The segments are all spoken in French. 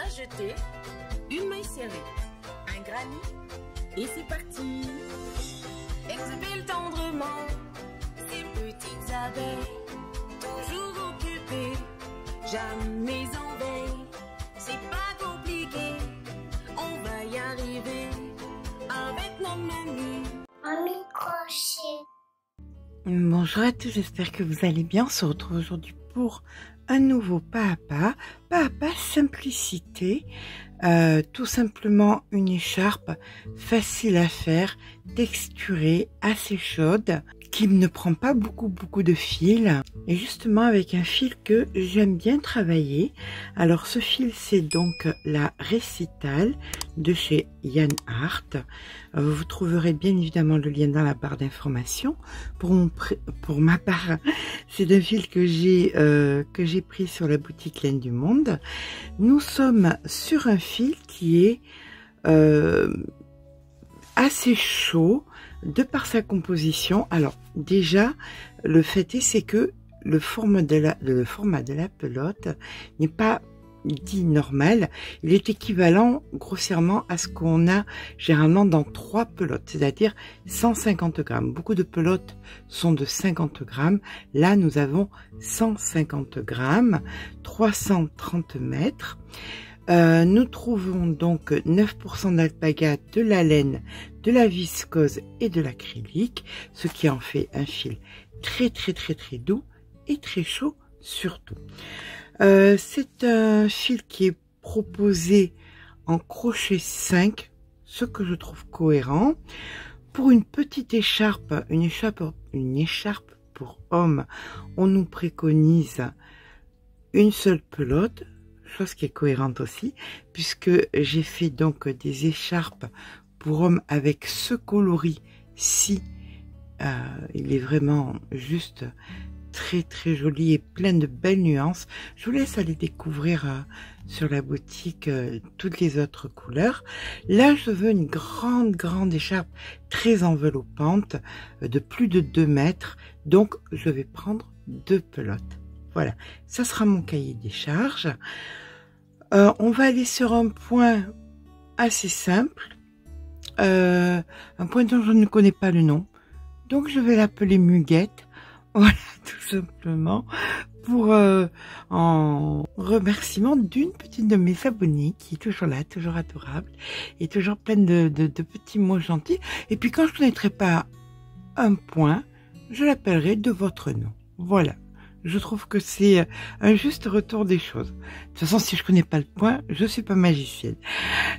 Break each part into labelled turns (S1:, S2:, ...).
S1: jeter une maille serrée, un granit, et c'est parti. Exhale tendrement ces petites abeilles, toujours occupées, jamais en veille. C'est pas compliqué, on va y arriver avec nos menus.
S2: Mamie Crochet.
S3: Bonjour à tous, j'espère que vous allez bien. On se retrouve aujourd'hui pour un nouveau pas à pas simplicité. Tout simplement une écharpe facile à faire, texturée, assez chaude, qui ne prend pas beaucoup de fil, et justement avec un fil que j'aime bien travailler. Alors ce fil, c'est donc la Récital de chez Yann Art. Vous trouverez bien évidemment le lien dans la barre d'information. Pour ma part, c'est un fil que j'ai pris sur la boutique Laine du Monde. Nous sommes sur un fil qui est assez chaud de par sa composition. Alors déjà, le fait est, c'est que le format de la pelote n'est pas dit normal. Il est équivalent grossièrement à ce qu'on a généralement dans 3 pelotes, c'est-à-dire 150 grammes. Beaucoup de pelotes sont de 50 grammes. Là, nous avons 150 grammes, 330 mètres. Nous trouvons donc 9% d'alpaga, de la laine, de la viscose et de l'acrylique, ce qui en fait un fil très doux et très chaud surtout. C'est un fil qui est proposé en crochet 5, ce que je trouve cohérent. Pour une petite écharpe, une écharpe pour homme, on nous préconise une seule pelote, chose qui est cohérente aussi, puisque j'ai fait donc des écharpes pour hommes avec ce coloris-ci. Il est vraiment juste très joli et plein de belles nuances. Je vous laisse aller découvrir sur la boutique toutes les autres couleurs. Là, je veux une grande écharpe très enveloppante de plus de 2 mètres, donc je vais prendre 2 pelotes. Voilà, ça sera mon cahier des charges. On va aller sur un point assez simple, un point dont je ne connais pas le nom, donc je vais l'appeler Muguette. Voilà, tout simplement, pour en remerciement d'une petite de mes abonnées qui est toujours là, toujours adorable, et toujours pleine de petits mots gentils. Et puis quand je ne connaîtrai pas un point, je l'appellerai de votre nom. Voilà. Je trouve que c'est un juste retour des choses. De toute façon, si je connais pas le point, je suis pas magicienne.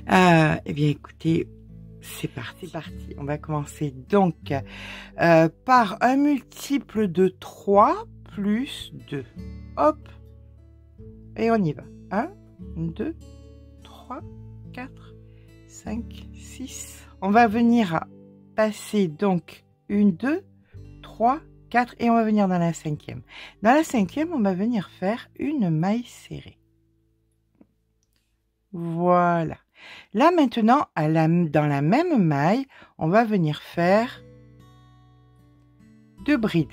S3: Eh bien, écoutez, c'est parti. On va commencer donc par un multiple de 3 plus 2. Hop. Et on y va. 1, 2, 3, 4, 5, 6. On va venir passer donc 1, 2, 3, 4 et on va venir dans la 5e. Dans la 5e, on va venir faire une maille serrée. Voilà. Là maintenant, dans la même maille, on va venir faire 2 brides.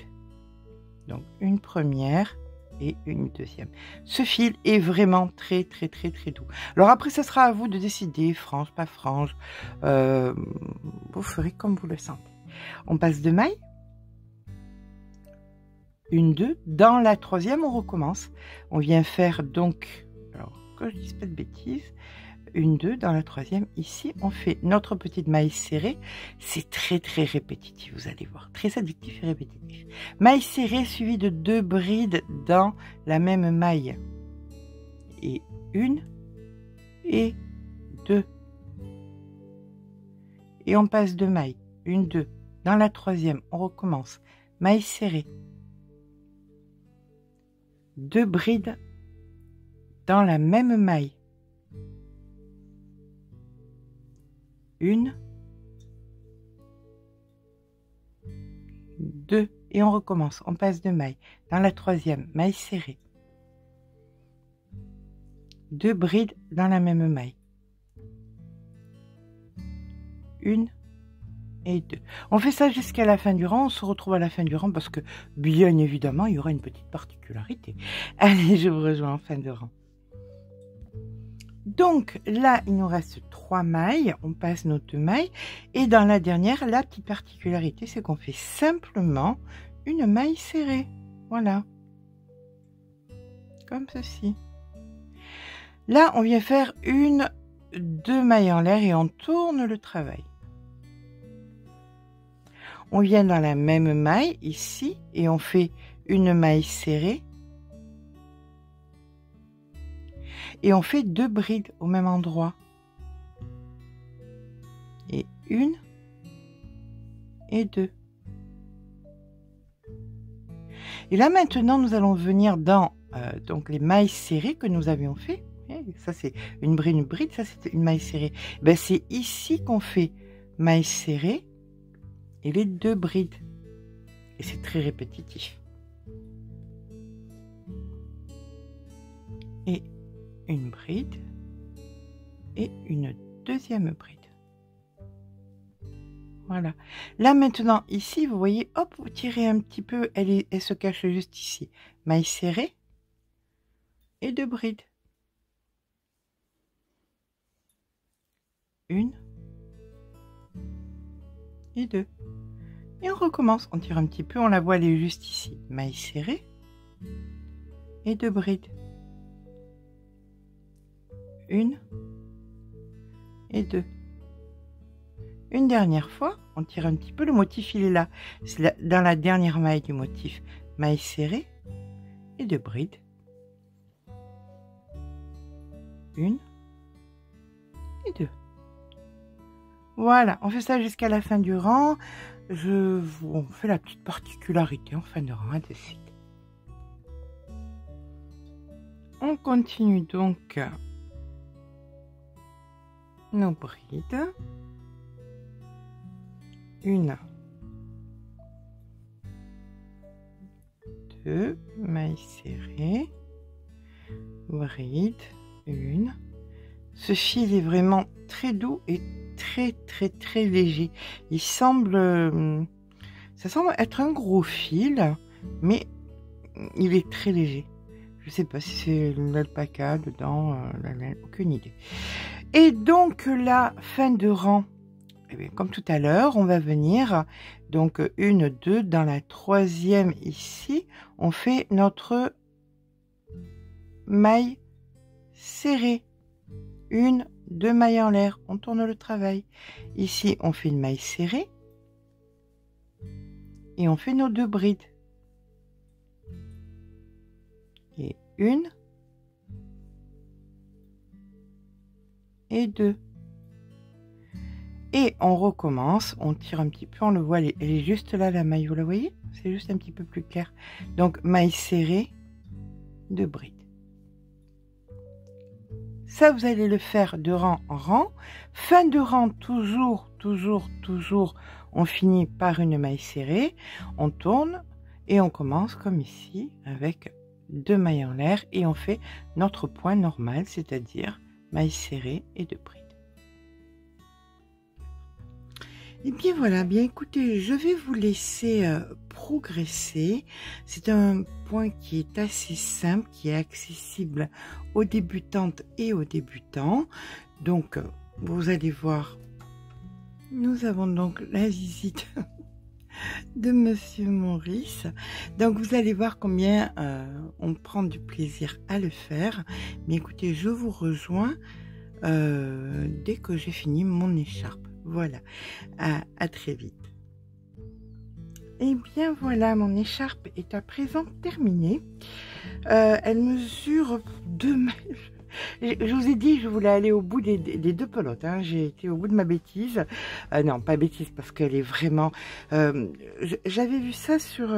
S3: Donc une première et une deuxième. Ce fil est vraiment très doux. Alors après, ce sera à vous de décider, frange, pas frange. Vous ferez comme vous le sentez. On passe 2 mailles. 1, 2, dans la 3e, on recommence. On vient faire donc, alors que je dise pas de bêtises, 1, 2, dans la 3e, ici, on fait notre petite maille serrée. C'est très répétitif, vous allez voir, très addictif et répétitif. Maille serrée suivie de 2 brides dans la même maille. Et 1 et 2. Et on passe 2 mailles. 1, 2, dans la 3e, on recommence. Maille serrée. 2 brides dans la même maille. 1, 2 et on recommence. On passe 2 mailles. Dans la 3e, maille serrée. 2 brides dans la même maille. 1 et 2. On fait ça jusqu'à la fin du rang. On se retrouve à la fin du rang parce que, bien évidemment, il y aura une petite particularité. Allez, je vous rejoins en fin de rang. Donc là, il nous reste 3 mailles, on passe nos 2 mailles, et dans la dernière, la petite particularité, c'est qu'on fait simplement une maille serrée, voilà, comme ceci. Là, on vient faire 2 mailles en l'air et on tourne le travail. On vient dans la même maille ici et on fait une maille serrée et on fait 2 brides au même endroit et 1 et 2. Et là maintenant nous allons venir dans donc les mailles serrées que nous avions fait. Ça c'est une bride, ça c'est une maille serrée. Ben, c'est ici qu'on fait maille serrée et les 2 brides. Et c'est très répétitif. Et une bride et une deuxième bride. Voilà. Là maintenant ici, vous voyez, hop, vous tirez un petit peu, elle se cache juste ici. Maille serrée et 2 brides. 1 et 2. Et on recommence, on tire un petit peu, on la voit, elle est juste ici. Maille serrée et 2 brides. 1 et 2. Une dernière fois, on tire un petit peu, le motif il est là. C'est dans la dernière maille du motif. Maille serrée et 2 brides. 1 et 2. Voilà, on fait ça jusqu'à la fin du rang. On fait la petite particularité en fin de rang de suite. On continue donc nos brides. 1, 2, mailles serrées, bride, 1. Ce fil est vraiment très doux et très léger. Il semble, ça semble être un gros fil, mais il est très léger. Je sais pas si c'est l'alpaca dedans, aucune idée. Et donc la fin de rang, eh bien, comme tout à l'heure, on va venir donc 1, 2, dans la 3e ici, on fait notre maille serrée. 1, 2 mailles en l'air, on tourne le travail. Ici, on fait une maille serrée et on fait nos 2 brides. Et 1 et 2. Et on recommence, on tire un petit peu, on le voit, elle est juste là la maille, vous la voyez? C'est juste un petit peu plus clair. Donc maille serrée, 2 brides. Ça, vous allez le faire de rang en rang. Fin de rang, toujours, on finit par une maille serrée. On tourne et on commence comme ici avec 2 mailles en l'air et on fait notre point normal, c'est-à-dire maille serrée et 2 brides. Et bien voilà, bien écoutez, je vais vous laisser progresser. C'est un point qui est assez simple, qui est accessible aux débutantes et aux débutants. Donc, vous allez voir, nous avons donc la visite de Monsieur Maurice. Donc, vous allez voir combien on prend du plaisir à le faire. Mais écoutez, je vous rejoins dès que j'ai fini mon écharpe. Voilà, à très vite. Et bien voilà, mon écharpe est à présent terminée. Elle mesure 2 mètres. Je vous ai dit, je voulais aller au bout des 2 pelotes. Hein. J'ai été au bout de ma bêtise. Non, pas bêtise, parce qu'elle est vraiment... J'avais vu ça sur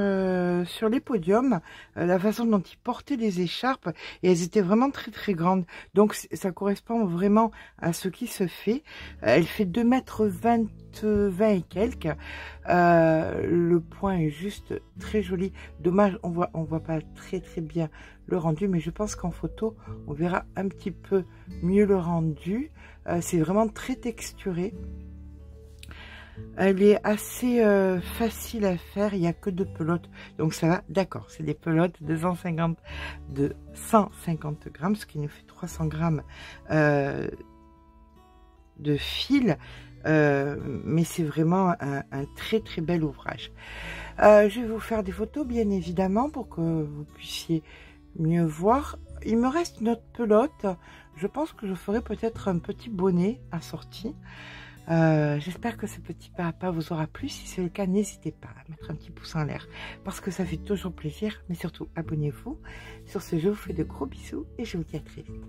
S3: les podiums, la façon dont ils portaient les écharpes, et elles étaient vraiment très grandes. Donc, ça correspond vraiment à ce qui se fait. Elle fait 2,20 m et quelques. Le point est juste très joli. Dommage, on voit pas très bien le rendu, mais je pense qu'en photo on verra un petit peu mieux le rendu. C'est vraiment très texturé. Elle est assez facile à faire, il n'y a que 2 pelotes, donc ça va, d'accord, c'est des pelotes de 150 grammes, ce qui nous fait 300 grammes de fil, mais c'est vraiment un très très bel ouvrage. Je vais vous faire des photos bien évidemment pour que vous puissiez mieux voir. Il me reste une autre pelote, je pense que je ferai peut-être un petit bonnet assorti. J'espère que ce petit pas à pas vous aura plu. Si c'est le cas, n'hésitez pas à mettre un petit pouce en l'air parce que ça fait toujours plaisir, mais surtout abonnez-vous. Sur ce, je vous fais de gros bisous et je vous dis à très vite.